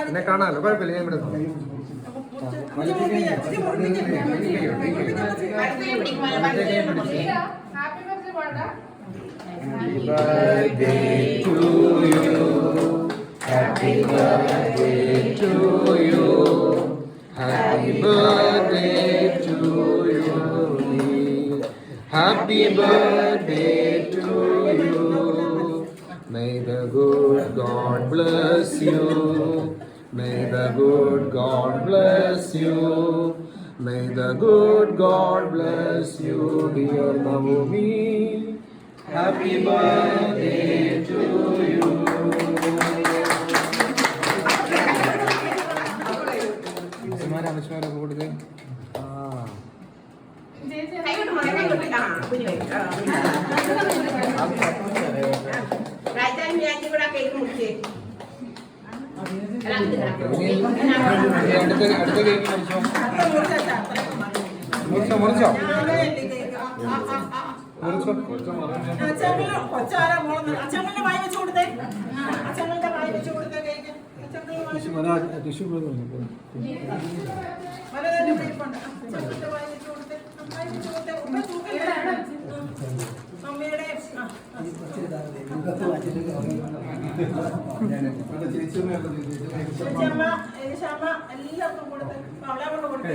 എന്നെ കാണാമല്ലോ, കുഴപ്പമില്ല. ഞാൻ ഇവിടെ Happy birthday to you. Happy birthday to you. Happy birthday to you. Happy birthday to you. May the good God bless you. May the good God bless you. May the good God bless you, dear Navami. Happy birthday to you. കൊടുത്ത് അടുത്ത cake മുറിച്ചോ മുറിച്ചോ എല്ലാവർക്കും കൊടുത്ത്